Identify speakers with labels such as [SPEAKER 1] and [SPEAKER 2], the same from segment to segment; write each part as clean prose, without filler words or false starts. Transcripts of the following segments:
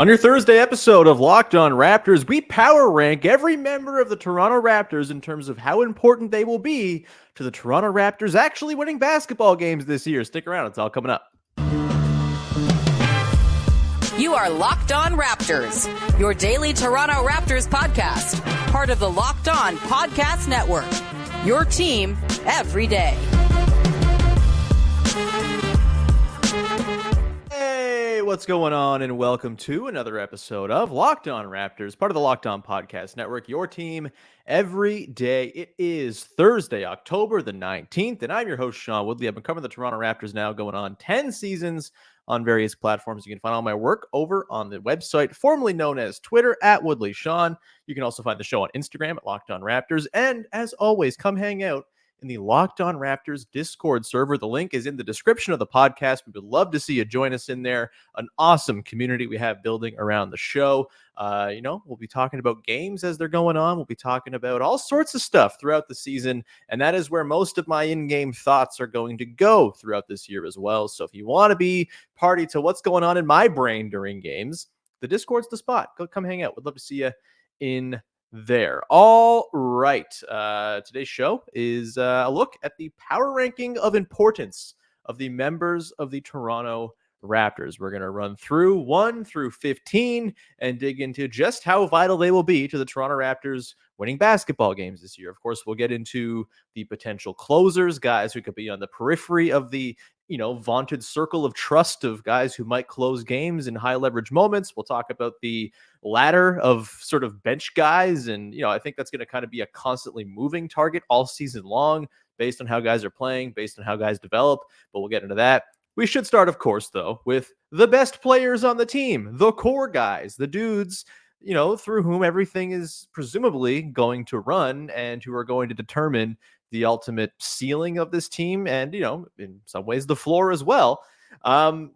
[SPEAKER 1] On your Thursday episode of Locked On Raptors, we power rank every member of the Toronto Raptors in terms of how important they will be to the Toronto Raptors actually winning basketball games this year. Stick around, it's all coming up.
[SPEAKER 2] You are Locked On Raptors, your daily Toronto Raptors podcast, part of the Locked On Podcast Network, your team every day.
[SPEAKER 1] Hey, what's going on? And welcome to another episode of Locked On Raptors, part of the Locked On Podcast Network, your team every day. It is Thursday, October the 19th, and I'm your host, Sean Woodley. I've been covering the Toronto Raptors now going on 10 seasons on various platforms. You can find all my work over on the website, formerly known as Twitter, at Woodley Sean. You can also find the show on Instagram at Locked On Raptors. And as always, come hang out in the Locked On Raptors Discord server. The link is in the description of the podcast. We would love to see you join us in there. An awesome community we have building around the show. We'll be talking about games as they're going on. We'll be talking about all sorts of stuff throughout the season. And that is where most of my in-game thoughts are going to go throughout this year as well. So if you want to be party to what's going on in my brain during games, the Discord's the spot. Go come hang out. We'd love to see you in there. All right. Today's show is a look at the power ranking of importance of the members of the Toronto Raptors. We're going to run through 1 through 15 and dig into just how vital they will be to the Toronto Raptors winning basketball games this year. Of course, we'll get into the potential closers, guys who could be on the periphery of the vaunted circle of trust of guys who might close games in high leverage moments. We'll talk about the ladder of sort of bench guys. And, I think that's going to kind of be a constantly moving target all season long based on how guys are playing, based on how guys develop. But we'll get into that. We should start, of course, though, with the best players on the team, the core guys, the dudes, through whom everything is presumably going to run and who are going to determine the ultimate ceiling of this team and, in some ways the floor as well. So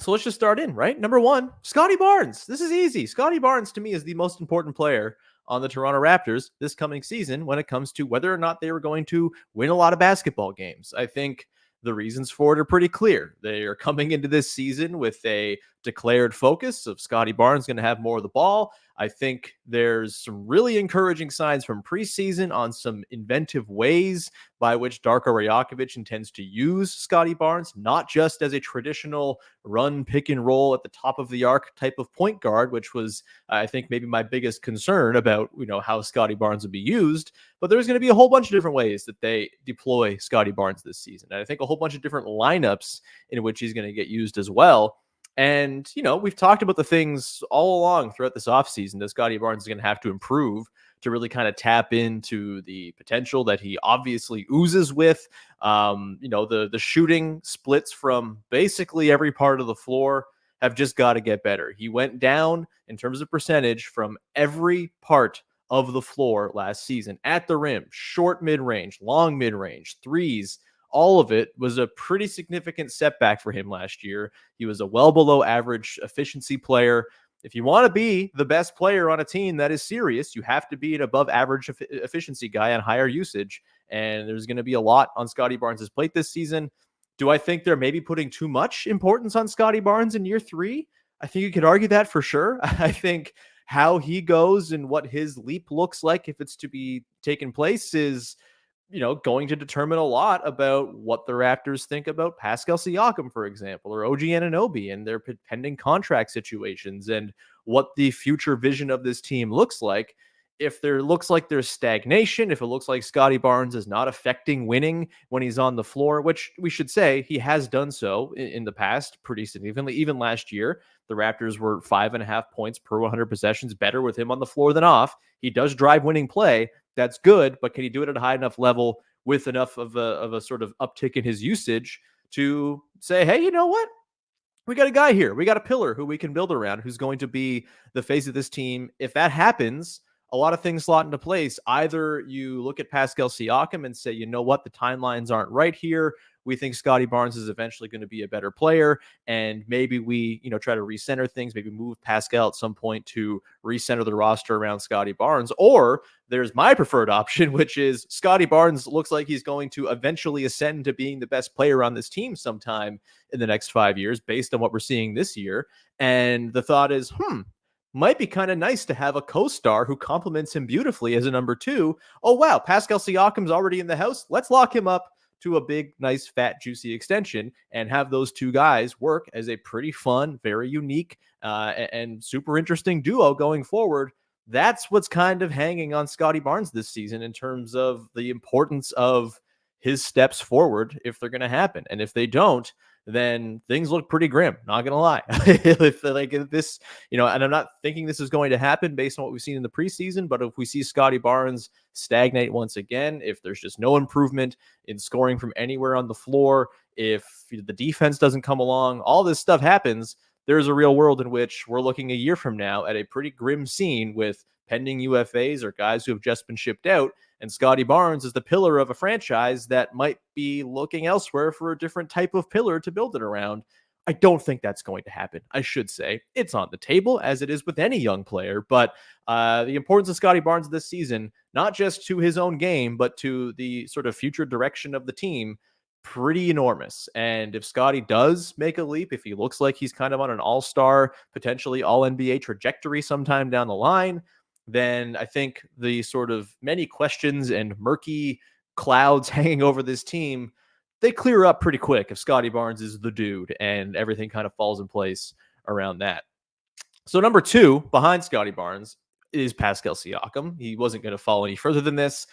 [SPEAKER 1] let's just start in, right? Number 1, Scottie Barnes. This is easy. Scottie Barnes, to me, is the most important player on the Toronto Raptors this coming season when it comes to whether or not they are going to win a lot of basketball games. I think the reasons for it are pretty clear. They are coming into this season with a declared focus of Scottie Barnes going to have more of the ball. I think there's some really encouraging signs from preseason on some inventive ways by which Darko Rajakovic intends to use Scottie Barnes, not just as a traditional run, pick and roll at the top of the arc type of point guard, which was, I think, maybe my biggest concern about, how Scottie Barnes would be used. But there's going to be a whole bunch of different ways that they deploy Scottie Barnes this season. And I think a whole bunch of different lineups in which he's going to get used as well. And, we've talked about the things all along throughout this offseason that Scottie Barnes is going to have to improve to really kind of tap into the potential that he obviously oozes with. The shooting splits from basically every part of the floor have just got to get better. He went down in terms of percentage from every part of the floor last season, at the rim, short mid-range, long mid-range, threes. All of it was a pretty significant setback for him last year. He was a well below average efficiency player. If you want to be the best player on a team that is serious, you have to be an above average efficiency guy on higher usage. And there's going to be a lot on Scottie Barnes' plate this season. Do I think they're maybe putting too much importance on Scottie Barnes in year 3? I think you could argue that for sure. I think how he goes and what his leap looks like, if it's to be taken place, is going to determine a lot about what the Raptors think about Pascal Siakam, for example, or O.G. Anunoby and their pending contract situations and what the future vision of this team looks like. If there looks like there's stagnation, if it looks like Scottie Barnes is not affecting winning when he's on the floor, which we should say he has done so in the past pretty significantly. Even last year, the Raptors were 5.5 points per 100 possessions better with him on the floor than off. He does drive winning play. That's good, but can he do it at a high enough level with enough of a sort of uptick in his usage to say, hey, you know what? We got a guy here. We got a pillar who we can build around who's going to be the face of this team. If that happens, a lot of things slot into place. Either you look at Pascal Siakam and say, you know what, the timelines aren't right here. We think Scottie Barnes is eventually going to be a better player, and maybe we, try to recenter things, maybe move Pascal at some point to recenter the roster around Scottie Barnes. Or there's my preferred option, which is Scottie Barnes looks like he's going to eventually ascend to being the best player on this team sometime in the next 5 years, based on what we're seeing this year. And the thought is, might be kind of nice to have a co-star who complements him beautifully as a number two. Oh, wow, Pascal Siakam's already in the house. Let's lock him up to a big, nice, fat, juicy extension and have those two guys work as a pretty fun, very unique, and super interesting duo going forward. That's what's kind of hanging on Scottie Barnes this season in terms of the importance of his steps forward if they're going to happen. And if they don't, then things look pretty grim. Not gonna lie. If this, and I'm not thinking this is going to happen based on what we've seen in the preseason, but if we see Scottie Barnes stagnate once again, if there's just no improvement in scoring from anywhere on the floor, if the defense doesn't come along, all this stuff happens, there's a real world in which we're looking a year from now at a pretty grim scene with pending UFAs or guys who have just been shipped out. And Scottie Barnes is the pillar of a franchise that might be looking elsewhere for a different type of pillar to build it around. I don't think that's going to happen. I should say it's on the table, as it is with any young player. But the importance of Scottie Barnes this season, not just to his own game, but to the sort of future direction of the team, pretty enormous. And if Scottie does make a leap, if he looks like he's kind of on an all-star, potentially all-NBA trajectory sometime down the line, then I think the sort of many questions and murky clouds hanging over this team, they clear up pretty quick if Scottie Barnes is the dude and everything kind of falls in place around that. So number two behind Scottie Barnes is Pascal Siakam. He wasn't going to fall any further than this.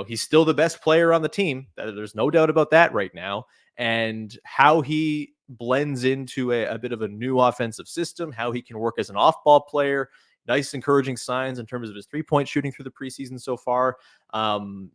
[SPEAKER 1] He's still the best player on the team. There's no doubt about that right now. And how he blends into a bit of a new offensive system, how he can work as an off-ball player, nice encouraging signs in terms of his three-point shooting through the preseason so far. And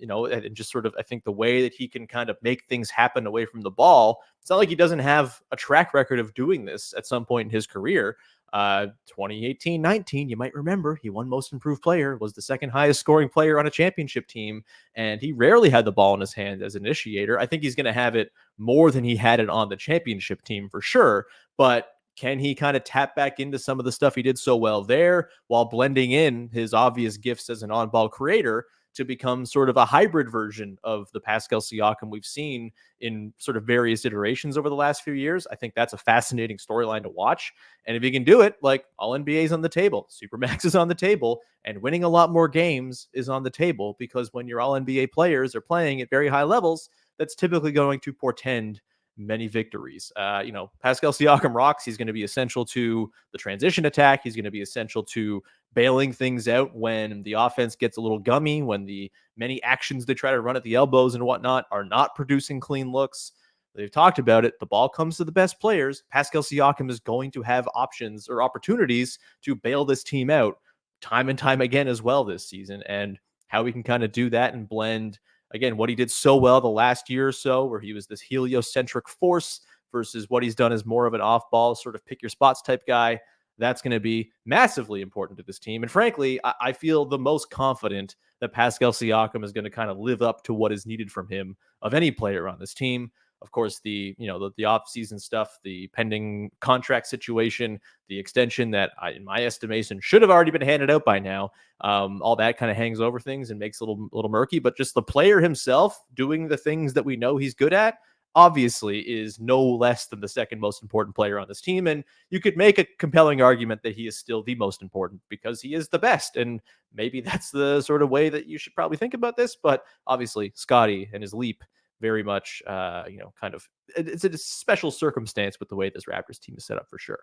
[SPEAKER 1] just sort of, I think the way that he can kind of make things happen away from the ball. It's not like he doesn't have a track record of doing this at some point in his career. 2018-19, you might remember, he won most improved player, was the second highest scoring player on a championship team, and he rarely had the ball in his hand as initiator. I think he's going to have it more than he had it on the championship team for sure, but can he kind of tap back into some of the stuff he did so well there while blending in his obvious gifts as an on-ball creator to become sort of a hybrid version of the Pascal Siakam we've seen in sort of various iterations over the last few years? I think that's a fascinating storyline to watch. And if he can do it, like, all NBA's on the table, Supermax is on the table, and winning a lot more games is on the table, because when your all NBA players are playing at very high levels, that's typically going to portend many victories. Pascal Siakam rocks. He's going to be essential to the transition attack. He's going to be essential to bailing things out when the offense gets a little gummy, when the many actions they try to run at the elbows and whatnot are not producing clean looks. They've talked about it. The ball comes to the best players. Pascal Siakam is going to have options or opportunities to bail this team out time and time again as well this season. And how we can kind of do that and blend, again, what he did so well the last year or so, where he was this heliocentric force, versus what he's done as more of an off-ball, sort of pick your spots type guy. That's going to be massively important to this team. And frankly, I feel the most confident that Pascal Siakam is going to kind of live up to what is needed from him of any player on this team. Of course, the off-season stuff, the pending contract situation, the extension that, in my estimation, should have already been handed out by now. All that kind of hangs over things and makes it a little murky. But just the player himself doing the things that we know he's good at, obviously, is no less than the second most important player on this team. And you could make a compelling argument that he is still the most important because he is the best. And maybe that's the sort of way that you should probably think about this. But obviously, Scottie and his leap, very much, it's a special circumstance with the way this Raptors team is set up for sure.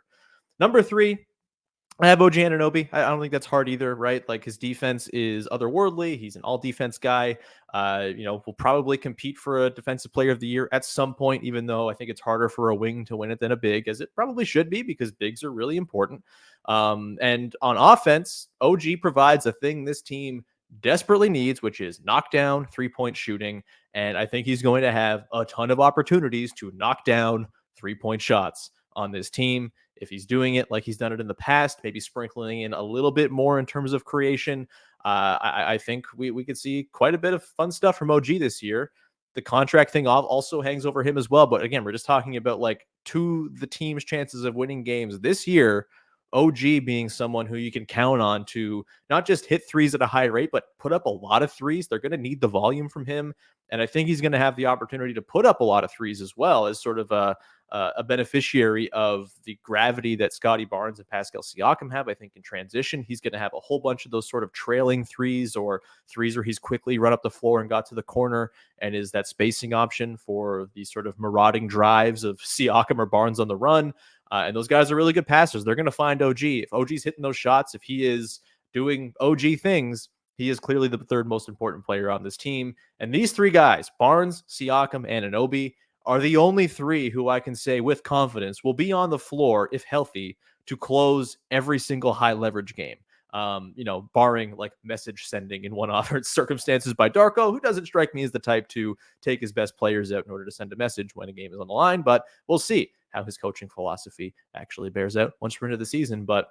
[SPEAKER 1] Number three, I have O.G. Anunoby. I don't think that's hard either, right? Like, his defense is otherworldly. He's an all-defense guy. Will probably compete for a Defensive Player of the Year at some point, even though I think it's harder for a wing to win it than a big, as it probably should be, because bigs are really important. And on offense, O.G. provides a thing this team desperately needs, which is knockdown three-point shooting. And I think he's going to have a ton of opportunities to knock down three-point shots on this team. If he's doing it like he's done it in the past, maybe sprinkling in a little bit more in terms of creation, I think we could see quite a bit of fun stuff from OG this year. The contract thing also hangs over him as well. But again, we're just talking about like the team's chances of winning games this year. OG being someone who you can count on to not just hit threes at a high rate, but put up a lot of threes. They're going to need the volume from him. And I think he's going to have the opportunity to put up a lot of threes as well as sort of a beneficiary of the gravity that Scottie Barnes and Pascal Siakam have. I think in transition, he's going to have a whole bunch of those sort of trailing threes or threes where he's quickly run up the floor and got to the corner and is that spacing option for these sort of marauding drives of Siakam or Barnes on the run. And those guys are really good passers. They're going to find OG. If OG's hitting those shots, if he is doing OG things, he is clearly the third most important player on this team. And these three guys, Barnes, Siakam, and Anunoby, are the only three who I can say with confidence will be on the floor, if healthy, to close every single high leverage game. Barring like message sending in one-off circumstances by Darko, who doesn't strike me as the type to take his best players out in order to send a message when a game is on the line. But we'll see how his coaching philosophy actually bears out once we're into the season. But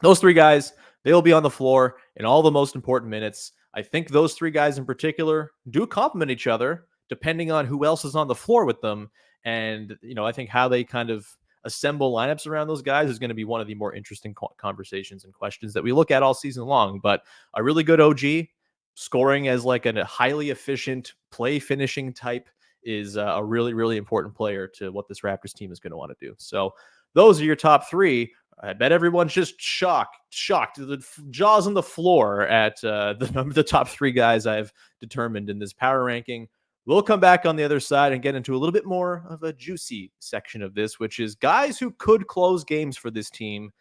[SPEAKER 1] those three guys, they'll be on the floor in all the most important minutes. I think those three guys in particular do complement each other depending on who else is on the floor with them. And, I think how they kind of assemble lineups around those guys is going to be one of the more interesting conversations and questions that we look at all season long. But a really good OG scoring as like a highly efficient play finishing type is a really, really important player to what this Raptors team is going to want to do. So those are your top three. I bet everyone's just shocked, the jaws on the floor at the top three guys I've determined in this power ranking. We'll come back on the other side and get into a little bit more of a juicy section of this, which is guys who could close games for this team.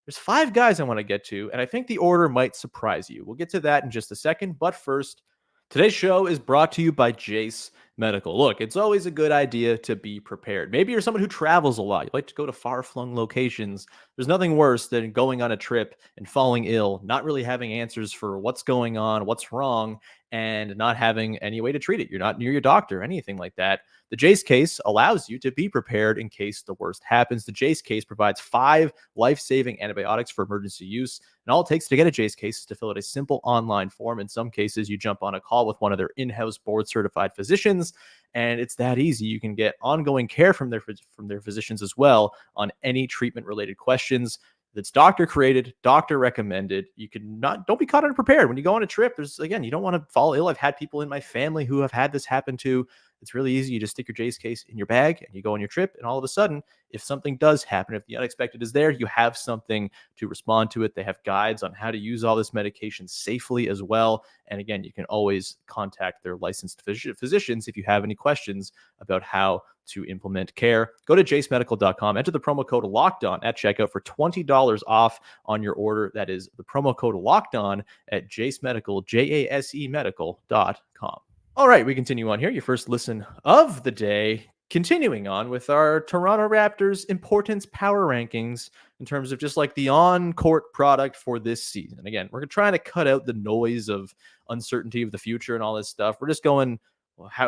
[SPEAKER 1] There's 5 guys I want to get to, and I think the order might surprise you. We'll get to that in just a second, but first, today's show is brought to you by Jace Medical. Look, it's always a good idea to be prepared. Maybe you're someone who travels a lot. You like to go to far-flung locations. There's nothing worse than going on a trip and falling ill, not really having answers for what's going on, what's wrong, and not having any way to treat it. You're not near your doctor, anything like that. The Jace case allows you to be prepared in case the worst happens. The Jace case provides 5 life-saving antibiotics for emergency use. And all it takes to get a Jace case is to fill out a simple online form. In some cases, you jump on a call with one of their in-house board-certified physicians, and it's that easy. You can get ongoing care from their physicians as well on any treatment-related questions. That's doctor created, doctor recommended. Don't be caught unprepared when you go on a trip. You don't want to fall ill. I've had people in my family who have had this happen to. It's really easy. You just stick your Jace case in your bag and you go on your trip. And all of a sudden, if something does happen, if the unexpected is there, you have something to respond to it. They have guides on how to use all this medication safely as well. And again, you can always contact their licensed physicians if you have any questions about how to implement care. Go to jacemedical.com, enter the promo code LOCKEDON at checkout for $20 off on your order. That is the promo code LOCKEDON at jacemedical, JASEmedical.com. All right, we continue on here. Your first listen of the day, continuing on with our Toronto Raptors importance power rankings in terms of just like the on-court product for this season. Again, we're trying to cut out the noise of uncertainty of the future and all this stuff. We're just going,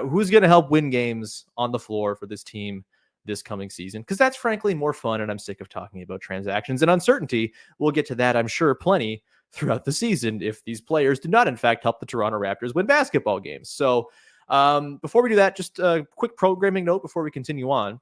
[SPEAKER 1] who's going to help win games on the floor for this team this coming season? Because that's frankly more fun, and I'm sick of talking about transactions and uncertainty. We'll get to that, I'm sure, plenty throughout the season if these players do not, in fact, help the Toronto Raptors win basketball games. So before we do that, just a quick programming note before we continue on.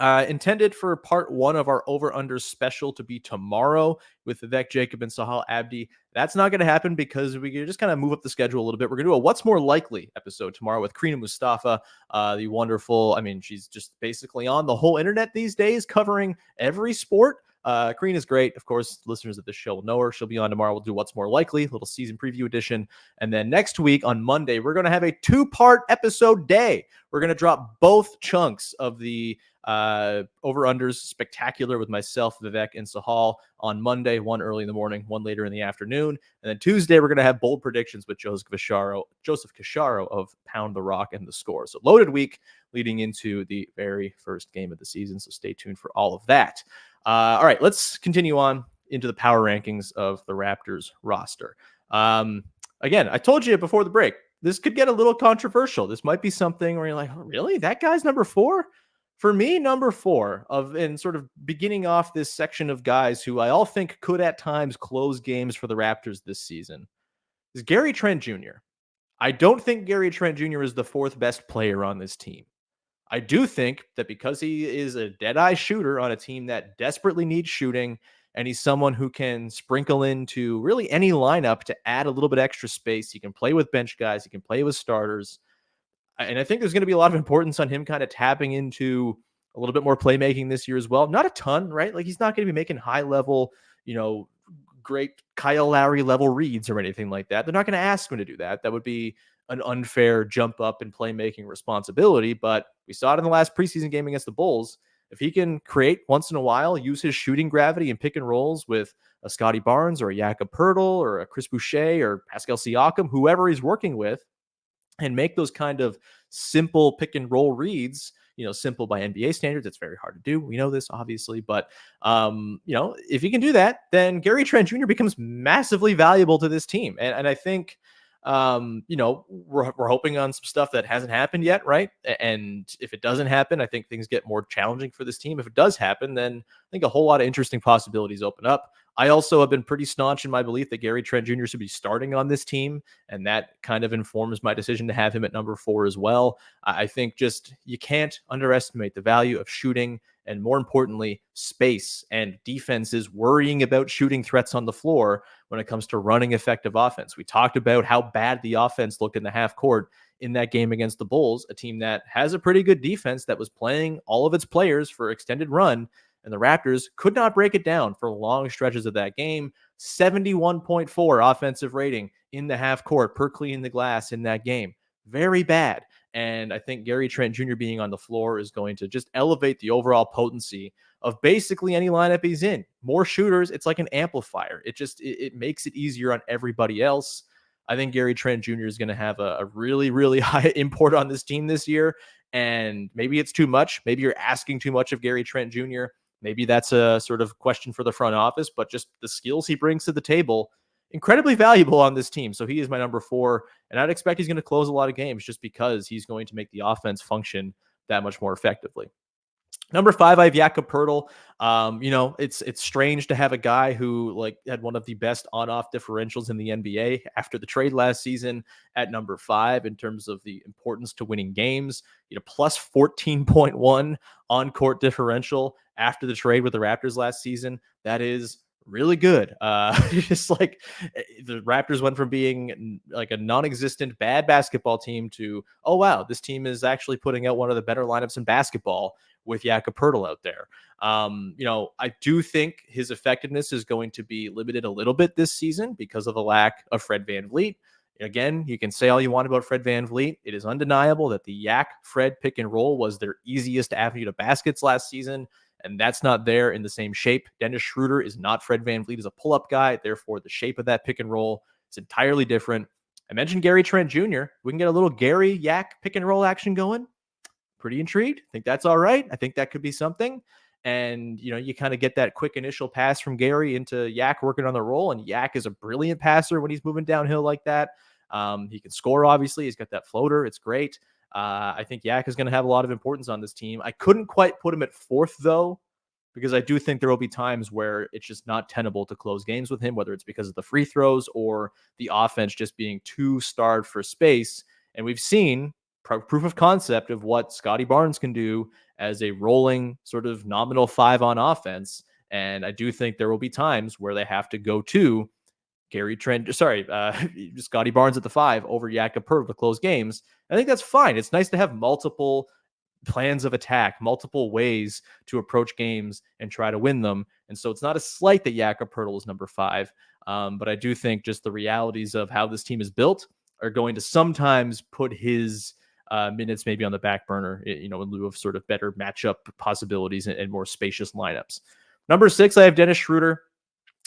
[SPEAKER 1] Intended for part 1 of our over-under special to be tomorrow with Vivek, Jacob, and Sahal Abdi. That's not going to happen because we just kind of move up the schedule a little bit. We're going to do a What's More Likely episode tomorrow with Karina Mustafa, the wonderful, she's just basically on the whole internet these days covering every sport. Karina's great. Of course, listeners of this show will know her. She'll be on tomorrow. We'll do What's More Likely, little season preview edition. And then next week on Monday, we're going to have a 2-part episode day. We're going to drop both chunks of the over-unders spectacular with myself, Vivek, and Sahal on Monday, one early in the morning, one later in the afternoon. And then Tuesday, we're going to have bold predictions with Joseph Casciaro of Pound the Rock and the Score. So loaded week leading into the very first game of the season. So stay tuned for all of that. All right, let's continue on into the power rankings of the Raptors roster. Again, I told you before the break, this could get a little controversial. This might be something where you're like, oh, really? That guy's number 4? For me, number 4 and sort of beginning off this section of guys who I all think could at times close games for the Raptors this season. is Gary Trent Jr. I don't think Gary Trent Jr. is the fourth best player on this team. I do think that because he is a dead-eye shooter on a team that desperately needs shooting, and he's someone who can sprinkle into really any lineup to add a little bit extra space. He can play with bench guys. He can play with starters. And I think there's going to be a lot of importance on him kind of tapping into a little bit more playmaking this year as well. Not a ton, right? Like he's not going to be making high level, great Kyle Lowry level reads or anything like that. They're not going to ask him to do that. That would be an unfair jump up in playmaking responsibility. But we saw it in the last preseason game against the Bulls. If he can create once in a while, use his shooting gravity and pick and rolls with a Scottie Barnes or a Jakob Poeltl or a Chris Boucher or Pascal Siakam, whoever he's working with, and make those kind of simple pick and roll reads, simple by NBA standards. It's very hard to do. We know this obviously, but if you can do that, then Gary Trent Jr. becomes massively valuable to this team. And I think, we're hoping on some stuff that hasn't happened yet. Right. And if it doesn't happen, I think things get more challenging for this team. If it does happen, then I think a whole lot of interesting possibilities open up. I also have been pretty staunch in my belief that Gary Trent Jr. should be starting on this team, and that kind of informs my decision to have him at number 4 as well. I think just you can't underestimate the value of shooting and, more importantly, space and defenses worrying about shooting threats on the floor when it comes to running effective offense. We talked about how bad the offense looked in the half court in that game against the Bulls, a team that has a pretty good defense that was playing all of its players for extended run. And the Raptors could not break it down for long stretches of that game. 71.4 offensive rating in the half court per clean the glass in that game. Very bad. And I think Gary Trent Jr. being on the floor is going to just elevate the overall potency of basically any lineup he's in. More shooters, it's like an amplifier. It makes it easier on everybody else. I think Gary Trent Jr. is going to have a really, really high import on this team this year. And maybe it's too much. Maybe you're asking too much of Gary Trent Jr. Maybe that's a sort of question for the front office, but just the skills he brings to the table, incredibly valuable on this team. So he is my number 4, and I'd expect he's going to close a lot of games just because he's going to make the offense function that much more effectively. Number 5, I have Jakob Poeltl. It's strange to have a guy who had one of the best on-off differentials in the NBA after the trade last season at number 5 in terms of the importance to winning games. Plus 14.1 on-court differential after the trade with the Raptors last season. That is really good. Just like the Raptors went from being like a non-existent bad basketball team to, oh wow, this team is actually putting out one of the better lineups in basketball with Jakob Poeltl out there. I do think his effectiveness is going to be limited a little bit this season because of the lack of Fred VanVleet. Again, you can say all you want about Fred VanVleet. It is undeniable that the Yak-Fred pick and roll was their easiest avenue to baskets last season, and that's not there in the same shape. Dennis Schroeder is not Fred VanVleet as a pull-up guy. Therefore, the shape of that pick and roll is entirely different. I mentioned Gary Trent Jr. We can get a little Gary Yak pick and roll action going. Pretty intrigued. Think that's all right. I think that could be something. And, you kind of get that quick initial pass from Gary into Yak working on the roll. And Yak is a brilliant passer when he's moving downhill like that. He can score, obviously. He's got that floater. It's great. I think Yak is going to have a lot of importance on this team. I couldn't quite put him at 4th, though, because I do think there will be times where it's just not tenable to close games with him, whether it's because of the free throws or the offense just being too starved for space. And we've seen proof of concept of what Scottie Barnes can do as a rolling sort of nominal 5 on offense. And I do think there will be times where they have to go to Scottie Barnes at the 5 over Jakob Poeltl to close games. I think that's fine. It's nice to have multiple plans of attack, multiple ways to approach games and try to win them. And so it's not a slight that Jakob Poeltl is number 5. But I do think just the realities of how this team is built are going to sometimes put his minutes maybe on the back burner, in lieu of sort of better matchup possibilities and more spacious lineups. Number 6, I have Dennis Schroeder.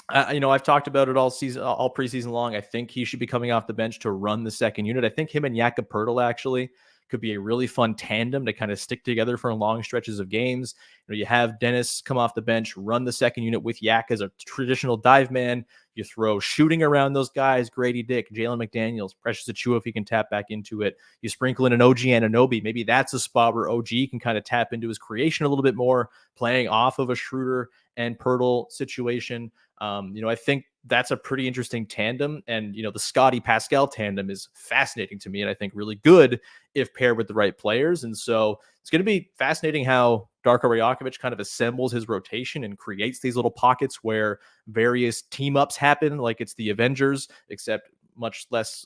[SPEAKER 1] I've talked about it all preseason long. I think he should be coming off the bench to run the second unit. I think him and Jakob Poeltl actually could be a really fun tandem to kind of stick together for long stretches of games. You have Dennis come off the bench, run the second unit with Yak as a traditional dive man. You throw shooting around those guys, Gradey Dick, Jalen McDaniels, Precious Achiuwa if he can tap back into it. You sprinkle in an O.G. and Anunoby. Maybe that's a spot where O.G. can kind of tap into his creation a little bit more, playing off of a Schroeder and Poeltl situation. I think that's a pretty interesting tandem. And, the Scottie Pascal tandem is fascinating to me, and I think really good if paired with the right players. And so it's going to be fascinating how Darko Rajakovic kind of assembles his rotation and creates these little pockets where various team ups happen, like it's the Avengers, except much less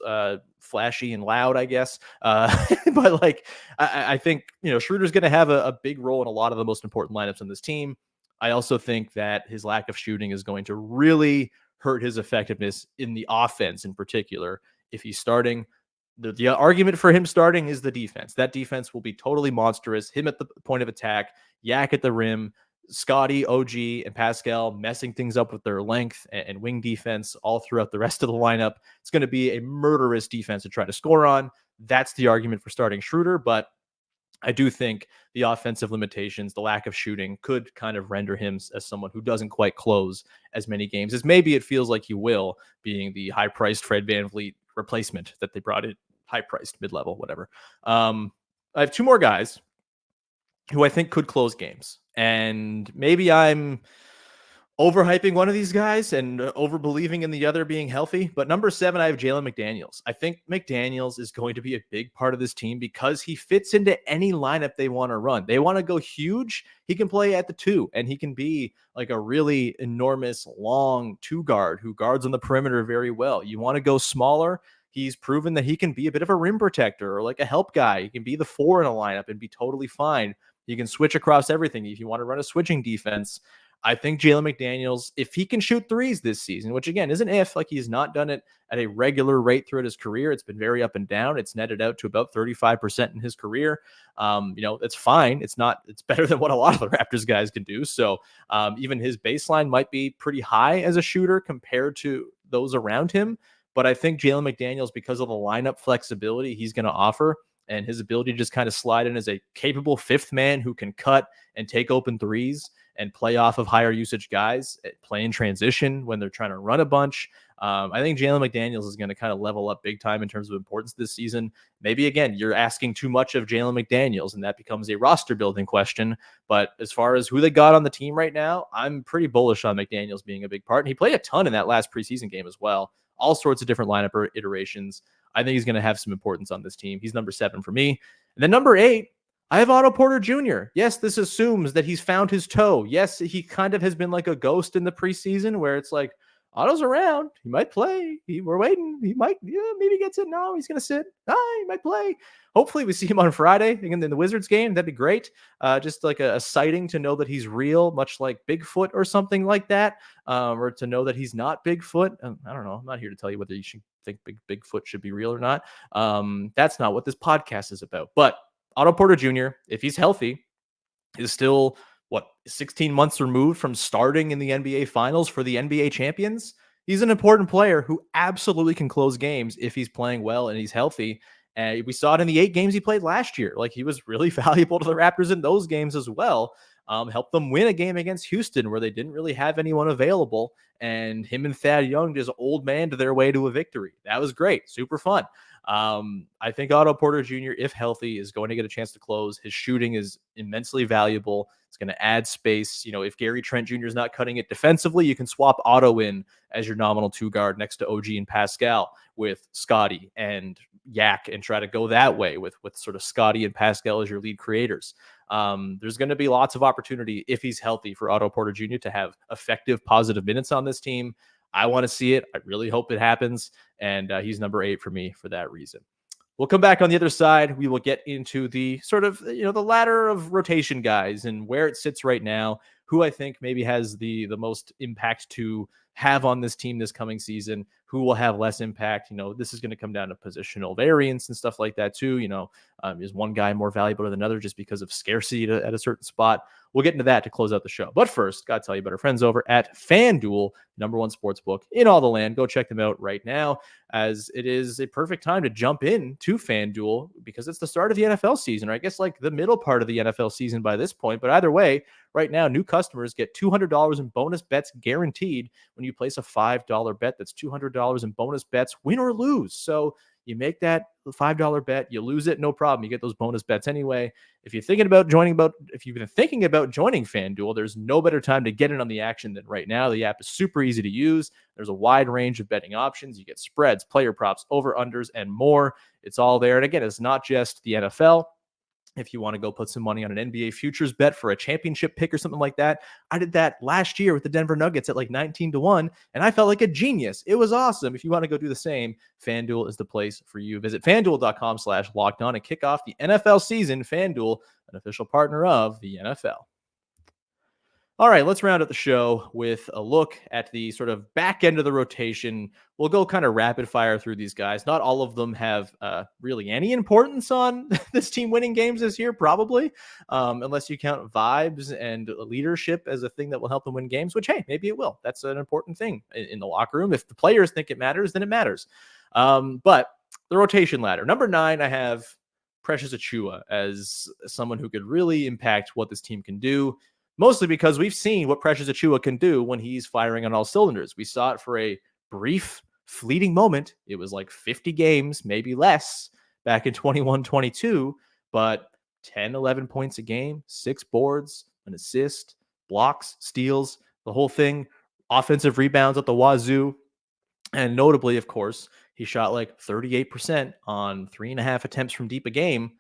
[SPEAKER 1] flashy and loud, I guess. But like, I think, Schroeder's going to have a big role in a lot of the most important lineups on this team. I also think that his lack of shooting is going to really hurt his effectiveness in the offense in particular. If he's starting, the argument for him starting is the defense. That defense will be totally monstrous. Him at the point of attack, Yak at the rim, Scottie, O.G, and Pascal messing things up with their length and wing defense all throughout the rest of the lineup. It's going to be a murderous defense to try to score on. That's the argument for starting Schroeder, but I do think the offensive limitations, the lack of shooting, could kind of render him as someone who doesn't quite close as many games as maybe it feels like he will, being the high-priced Fred VanVleet replacement that they brought in, high-priced, mid-level, whatever. I have two more guys who I think could close games, and maybe I'm overhyping one of these guys and overbelieving in the other being healthy. But number 7, I have Jalen McDaniels. I think McDaniels is going to be a big part of this team because he fits into any lineup they want to run. They want to go huge. He can play at the 2, and he can be like a really enormous, long 2 guard who guards on the perimeter very well. You want to go smaller. He's proven that he can be a bit of a rim protector or like a help guy. He can be the 4 in a lineup and be totally fine. You can switch across everything if you want to run a switching defense. I think Jalen McDaniels, if he can shoot threes this season, which again isn't if, like he's not done it at a regular rate throughout his career. It's been very up and down. It's netted out to about 35% in his career. It's fine. It's better than what a lot of the Raptors guys can do. So even his baseline might be pretty high as a shooter compared to those around him. But I think Jalen McDaniels, because of the lineup flexibility he's going to offer and his ability to just kind of slide in as a capable 5th man who can cut and take open threes and play off of higher usage guys, play in transition when they're trying to run a bunch. I think Jalen McDaniels is going to kind of level up big time in terms of importance this season. Maybe, again, you're asking too much of Jalen McDaniels, and that becomes a roster building question. But as far as who they got on the team right now, I'm pretty bullish on McDaniels being a big part. And he played a ton in that last preseason game as well. All sorts of different lineup iterations. I think he's going to have some importance on this team. He's number 7 for me. And then number 8, I have Otto Porter Jr. Yes, this assumes that he's found his toe. Yes, he kind of has been like a ghost in the preseason where it's like, Otto's around. He might play. We're waiting. He might, maybe gets it. No, he's going to sit. He might play. Hopefully we see him on Friday again in the Wizards game. That'd be great. Just like a sighting to know that he's real, much like Bigfoot or something like that, or to know that he's not Bigfoot. I don't know. I'm not here to tell you whether you should think Bigfoot should be real or not. That's not what this podcast is about. But Otto Porter Jr., if he's healthy, is still 16 months removed from starting in the NBA Finals for the NBA champions. He's an important player who absolutely can close games if he's playing well and he's healthy. And we saw it in the 8 games he played last year. Like, he was really valuable to the Raptors in those games as well. Helped them win a game against Houston where they didn't really have anyone available. And him and Thad Young just old man to their way to a victory. That was great. Super fun. I think Otto Porter Jr., if healthy, is going to get a chance to close. His shooting is immensely valuable. It's going to add space. If Gary Trent Jr. is not cutting it defensively, you can swap Otto in as your nominal 2 guard next to OG and Pascal with Scottie and Yak and try to go that way with sort of Scottie and Pascal as your lead creators. There's going to be lots of opportunity if he's healthy for Otto Porter Jr. to have effective, positive minutes on this team. I want to see it. I really hope it happens. And he's number 8 for me for that reason. We'll come back on the other side. We will get into the sort of, the ladder of rotation guys and where it sits right now, who I think maybe has the most impact to have on this team this coming season, who will have less impact. This is going to come down to positional variance and stuff like that too. Is one guy more valuable than another just because of scarcity at a certain spot? We'll get into that to close out the show. But first, got to tell you about our friends over at FanDuel, #1 sportsbook in all the land. Go check them out right now, as it is a perfect time to jump in to FanDuel because it's the start of the NFL season, or I guess like the middle part of the NFL season by this point. But either way, right now, new customers get $200 in bonus bets guaranteed when you place a $5 bet. That's $200 in bonus bets, win or lose. So You make that $5 bet, you lose it, no problem. You get those bonus bets anyway. If you've been thinking about joining FanDuel, there's no better time to get in on the action than right now. The app is super easy to use. There's a wide range of betting options. You get spreads, player props, over-unders, and more. It's all there. And again, it's not just the NFL. If you want to go put some money on an NBA futures bet for a championship pick or something like that, I did that last year with the Denver Nuggets at like 19-1, and I felt like a genius. It was awesome. If you want to go do the same, FanDuel is the place for you. Visit FanDuel.com/lockedon and kick off the NFL season. FanDuel, an official partner of the NFL. All right, let's round out the show with a look at the sort of back end of the rotation. We'll go kind of rapid fire through these guys. Not all of them have really any importance on this team winning games this year, probably, unless you count vibes and leadership as a thing that will help them win games, which, hey, maybe it will. That's an important thing in the locker room. If the players think it matters, then it matters. But the rotation ladder. Number 9, I have Precious Achiuwa as someone who could really impact what this team can do. Mostly because we've seen what Precious Achiuwa can do when he's firing on all cylinders. We saw it for a brief, fleeting moment. It was like 50 games, maybe less, back in 21-22. But 10, 11 points a game, 6 boards, an assist, blocks, steals, the whole thing. Offensive rebounds at the wazoo. And notably, of course, he shot like 38% on 3.5 attempts from deep a game.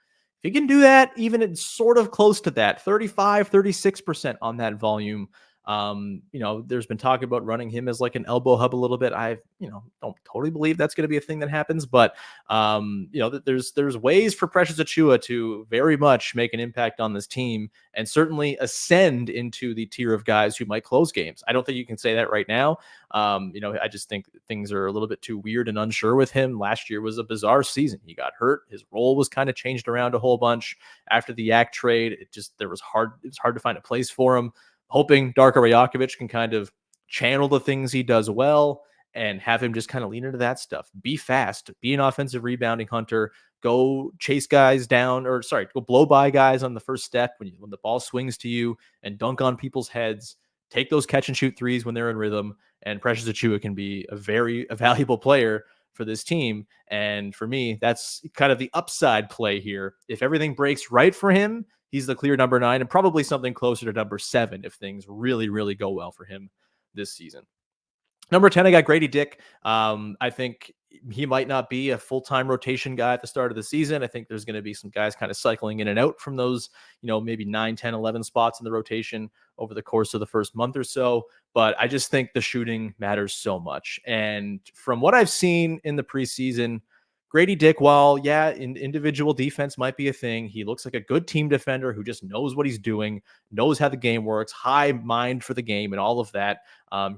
[SPEAKER 1] If you can do that, even it's sort of close to that, 35, 36% on that volume. There's been talk about running him as like an elbow hub a little bit. I don't totally believe that's going to be a thing that happens, but there's ways for Precious Achiuwa to very much make an impact on this team and certainly ascend into the tier of guys who might close games. I don't think you can say that right now. I just think things are a little bit too weird and unsure with him. Last year was a bizarre season. He got hurt. His role was kind of changed around a whole bunch after the Yak trade. It was hard to find a place for him. Hoping Darko Rajakovic can kind of channel the things he does well and have him just kind of lean into that stuff. Be fast, be an offensive rebounding hunter, go chase guys down, go blow by guys on the first step when the ball swings to you and dunk on people's heads. Take those catch and shoot threes when they're in rhythm. And Precious Achiuwa can be a valuable player for this team. And for me, that's kind of the upside play here. If everything breaks right for him, he's the clear number 9 and probably something closer to number 7 if things really, really go well for him this season. Number 10, I got Gradey Dick. I think he might not be a full-time rotation guy at the start of the season. I think there's going to be some guys kind of cycling in and out from those, maybe 9, 10, 11 spots in the rotation over the course of the first month or so. But I just think the shooting matters so much. And from what I've seen in the preseason, Gradey Dick, while, individual defense might be a thing, he looks like a good team defender who just knows what he's doing, knows how the game works, high mind for the game and all of that.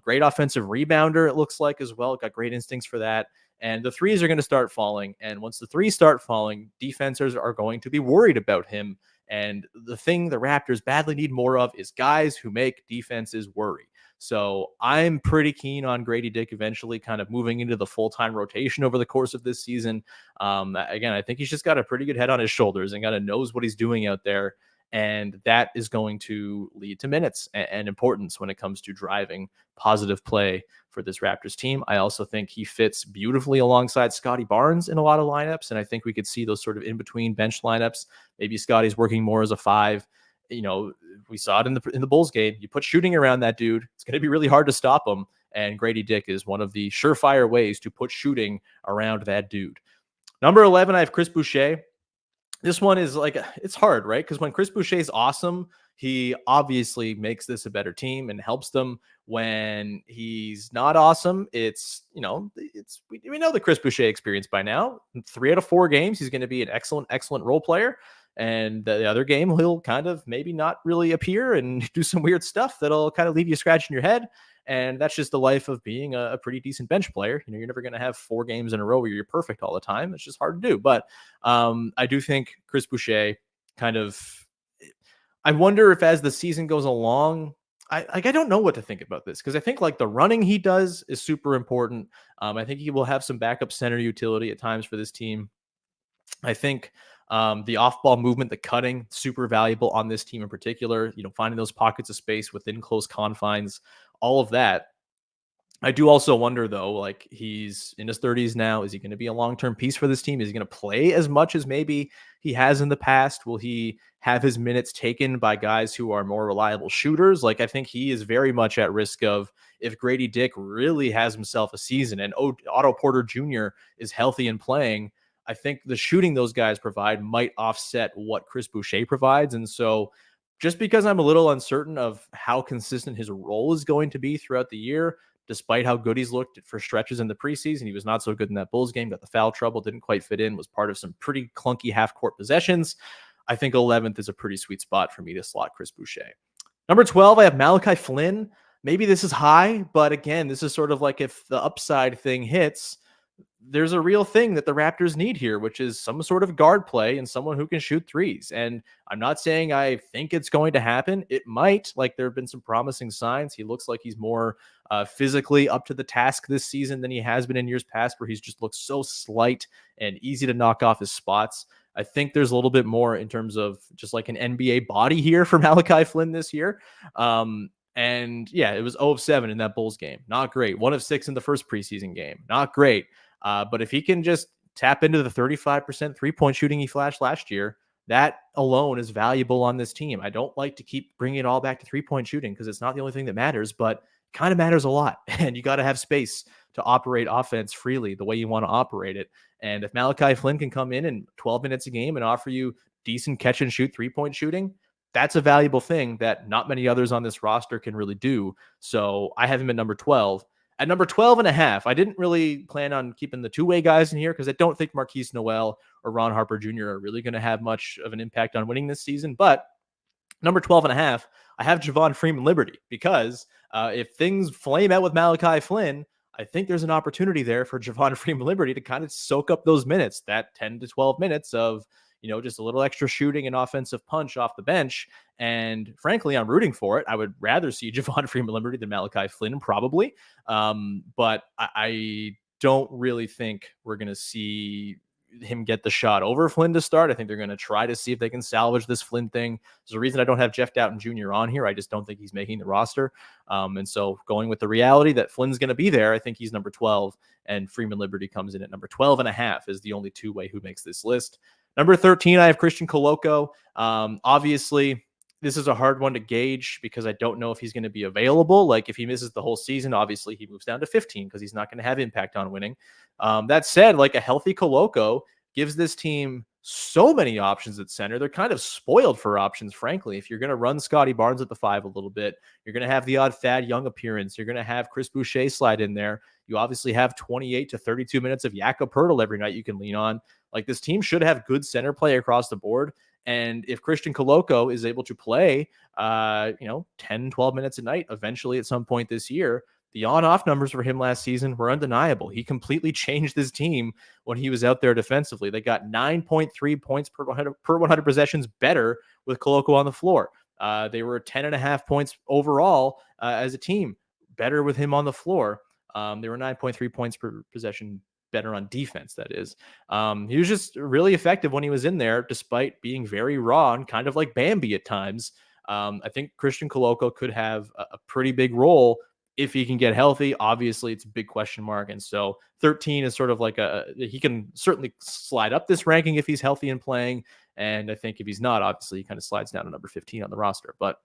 [SPEAKER 1] Great offensive rebounder, it looks like, as well. Got great instincts for that. And the threes are going to start falling. And once the threes start falling, defenders are going to be worried about him. And the thing the Raptors badly need more of is guys who make defenses worry. So I'm pretty keen on Gradey Dick eventually kind of moving into the full-time rotation over the course of this season. Again, I think he's just got a pretty good head on his shoulders and kind of knows what he's doing out there. And that is going to lead to minutes and importance when it comes to driving positive play for this Raptors team. I also think he fits beautifully alongside Scottie Barnes in a lot of lineups. And I think we could see those sort of in-between bench lineups. Maybe Scottie's working more as a 5. We saw it in the Bulls game. You put shooting around that dude, it's going to be really hard to stop him. And Gradey Dick is one of the surefire ways to put shooting around that dude. Number 11, I have Chris Boucher. This one is it's hard, right? Because when Chris Boucher is awesome, he obviously makes this a better team and helps them. When he's not awesome, we know the Chris Boucher experience by now. 3 out of 4 games, he's going to be an excellent role player. And the other game, he'll kind of maybe not really appear and do some weird stuff that'll kind of leave you scratching your head. And that's just the life of being a pretty decent bench player. You're never going to have 4 games in a row where you're perfect all the time. It's just hard to do. But I do think Chris Boucher I wonder if as the season goes along, I don't know what to think about this, because I think the running he does is super important. I think he will have some backup center utility at times for this team. I think the off-ball movement, the cutting, super valuable on this team in particular. Finding those pockets of space within close confines, all of that. I do also wonder though, like he's in his 30s now. Is he going to be a long-term piece for this team? Is he going to play as much as maybe he has in the past? Will he have his minutes taken by guys who are more reliable shooters? Like I think he is very much at risk of, if Gradey Dick really has himself a season and Otto Porter Jr. is healthy and playing, I think the shooting those guys provide might offset what Chris Boucher provides. And so just because I'm a little uncertain of how consistent his role is going to be throughout the year, despite how good he's looked for stretches in the preseason. He was not so good in that Bulls game, got the foul trouble, didn't quite fit in, was part of some pretty clunky half-court possessions. I think 11th is a pretty sweet spot for me to slot Chris Boucher. Number 12, I have Malachi Flynn. Maybe this is high, but again, this is sort of like if the upside thing hits, there's a real thing that the Raptors need here, which is some sort of guard play and someone who can shoot threes. And I'm not saying I think it's going to happen. It might. Like there have been some promising signs. He looks like he's more physically up to the task this season than he has been in years past, where he's just looked so slight and easy to knock off his spots. I think there's a little bit more in terms of just like an NBA body here for Malachi Flynn this year. And yeah, it was 0 of 7 in that Bulls game. Not great. 1 of 6 in the first preseason game. Not great. But if he can just tap into the 35% three-point shooting he flashed last year, that alone is valuable on this team. I don't like to keep bringing it all back to three-point shooting because it's not the only thing that matters, but it kind of matters a lot. And you got to have space to operate offense freely the way you want to operate it. And if Malachi Flynn can come in 12 minutes a game and offer you decent catch and shoot three-point shooting, that's a valuable thing that not many others on this roster can really do. So I have him at number 12. At number 12 and a half, I didn't really plan on keeping the two-way guys in here because I don't think Marquise Noel or Ron Harper Jr. are really going to have much of an impact on winning this season. But number 12 and a half, I have Javon Freeman Liberty because if things flame out with Malachi Flynn, I think there's an opportunity there for Javon Freeman Liberty to kind of soak up those minutes, that 10 to 12 minutes of, just a little extra shooting and offensive punch off the bench. And frankly, I'm rooting for it. I would rather see Javon Freeman Liberty than Malachi Flynn, probably. But I don't really think we're going to see him get the shot over Flynn to start. I think they're going to try to see if they can salvage this Flynn thing. There's a reason I don't have Jeff Doughton Jr. on here. I just don't think he's making the roster. And so going with the reality that Flynn's going to be there, I think he's number 12, and Freeman Liberty comes in at number 12 and a half is the only two-way who makes this list. Number 13, I have Christian Koloko. Obviously, this is a hard one to gauge because I don't know if he's going to be available. Like if he misses the whole season, obviously he moves down to 15 because he's not going to have impact on winning. That said, like a healthy Koloko gives this team so many options at center. They're kind of spoiled for options, frankly. If you're going to run Scottie Barnes at the 5 a little bit, you're going to have the odd Thad Young appearance. You're going to have Chris Boucher slide in there. You obviously have 28 to 32 minutes of Jakob Poeltl every night you can lean on. Like this team should have good center play across the board. And if Christian Koloko is able to play, 10, 12 minutes a night, eventually at some point this year, the on-off numbers for him last season were undeniable. He completely changed this team when he was out there defensively. They got 9.3 points per 100 possessions better with Koloko on the floor. They were 10.5 points overall as a team, better with him on the floor. They were 9.3 points per possession better on defense, that is. He was just really effective when he was in there, despite being very raw and kind of like Bambi at times. I think Christian Koloko could have a pretty big role if he can get healthy. Obviously, it's a big question mark. And so 13 is sort of like he can certainly slide up this ranking if he's healthy and playing. And I think if he's not, obviously, he kind of slides down to number 15 on the roster. But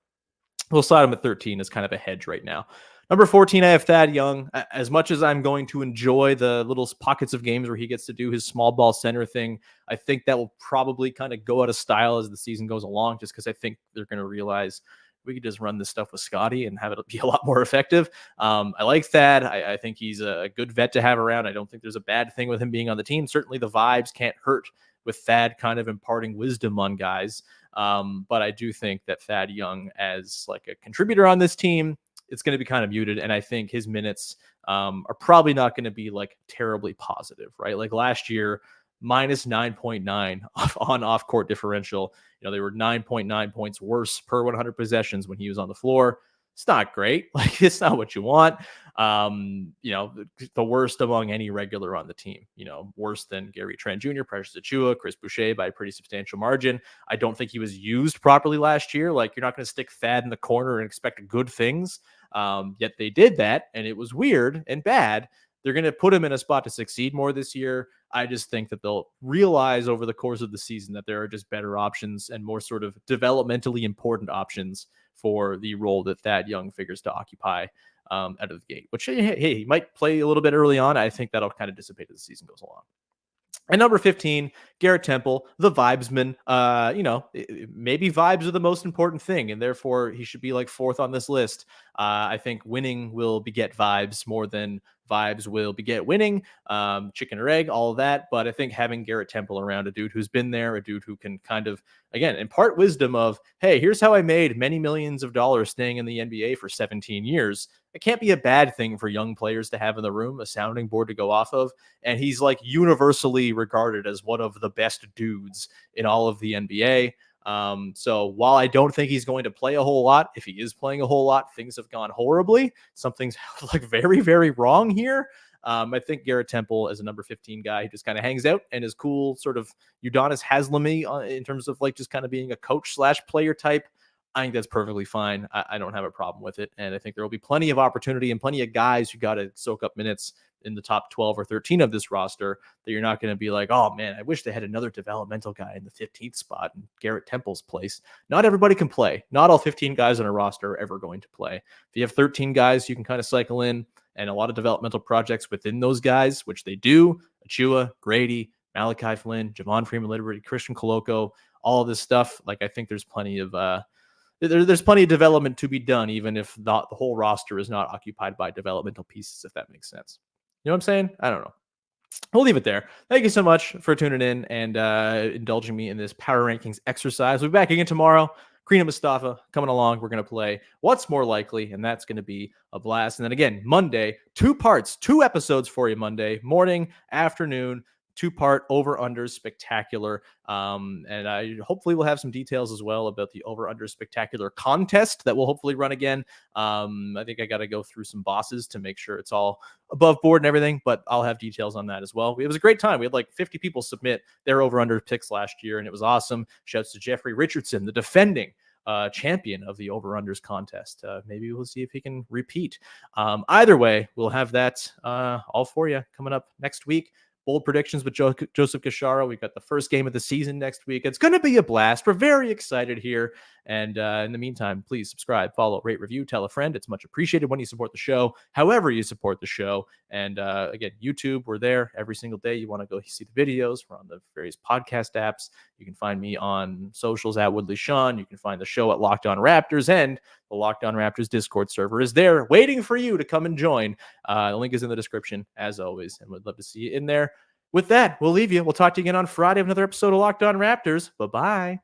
[SPEAKER 1] we'll slide him at 13 as kind of a hedge right now. Number 14, I have Thad Young. As much as I'm going to enjoy the little pockets of games where he gets to do his small ball center thing, I think that will probably kind of go out of style as the season goes along, just because I think they're going to realize we could just run this stuff with Scottie and have it be a lot more effective. I like Thad. I think he's a good vet to have around. I don't think there's a bad thing with him being on the team. Certainly the vibes can't hurt with Thad kind of imparting wisdom on guys. But I do think that Thad Young as like a contributor on this team, it's going to be kind of muted. And I think his minutes are probably not going to be like terribly positive, right? Like last year, minus 9.9 on off-court differential. They were 9.9 points worse per 100 possessions when he was on the floor. It's not great. Like, it's not what you want. The worst among any regular on the team, worse than Gary Trent Jr., Precious Achiuwa, Chris Boucher by a pretty substantial margin. I don't think he was used properly last year. Like, you're not going to stick Thad in the corner and expect good things. Yet they did that, and it was weird and bad. They're going to put him in a spot to succeed more this year. I just think that they'll realize over the course of the season that there are just better options and more sort of developmentally important options for the role that Thad Young figures to occupy out of the gate, which, hey, he might play a little bit early on. I think that'll kind of dissipate as the season goes along. And number 15, Garrett Temple, the vibesman. Maybe vibes are the most important thing, and therefore he should be like fourth on this list. I think winning will beget vibes more than vibes will beget winning. Chicken or egg, all of that. But I think having Garrett Temple around, a dude who's been there, a dude who can kind of, again, impart wisdom of, hey, here's how I made many millions of dollars staying in the NBA for 17 years. It can't be a bad thing for young players to have in the room, a sounding board to go off of. And he's like universally regarded as one of the best dudes in all of the NBA. So while I don't think he's going to play a whole lot, if he is playing a whole lot, things have gone horribly. Something's like very, very wrong here. I think Garrett Temple as a number 15 guy, he just kind of hangs out and is cool, sort of Udonis Haslemy in terms of like just kind of being a coach / player type. I think that's perfectly fine. I don't have a problem with it. And I think there will be plenty of opportunity and plenty of guys who got to soak up minutes in the top 12 or 13 of this roster that you're not going to be like, oh man, I wish they had another developmental guy in the 15th spot in Garrett Temple's place. Not everybody can play. Not all 15 guys on a roster are ever going to play. If you have 13 guys, you can kind of cycle in, and a lot of developmental projects within those guys, which they do. Achiuwa, Gradey, Malachi Flynn, Javon Freeman-Liberty, Christian Coloco, all of this stuff. Like, I think there's plenty of there's plenty of development to be done, even if not the whole roster is not occupied by developmental pieces, if that makes sense. You know what I'm saying? I don't know. We'll leave it there. Thank you so much for tuning in and indulging me in this power rankings exercise. We'll be back again tomorrow. Karina Mustafa coming along. We're going to play What's More Likely, and that's going to be a blast. And then again, Monday, 2 parts, 2 episodes for you Monday, morning, afternoon, 2-part over-under spectacular. And I hopefully will have some details as well about the over-under spectacular contest that will hopefully run again. I think I got to go through some bosses to make sure it's all above board and everything, but I'll have details on that as well. It was a great time. We had like 50 people submit their over-under picks last year, and it was awesome. Shouts to Jeffrey Richardson, the defending champion of the over-unders contest. Maybe we'll see if he can repeat. Either way, we'll have that all for you coming up next week. Bold predictions with Joseph Gashara. We've got the first game of the season next week. It's going to be a blast. We're very excited here. And in the meantime, please subscribe, follow, rate, review, tell a friend. It's much appreciated when you support the show, however you support the show. And again, YouTube, we're there every single day. You want to go see the videos. We're on the various podcast apps. You can find me on socials at Woodley Sean. You can find the show at Locked On Raptors, and the Locked On Raptors Discord server is there waiting for you to come and join. The link is in the description, as always, and we'd love to see you in there. With that, we'll leave you. We'll talk to you again on Friday of another episode of Locked On Raptors. Bye-bye.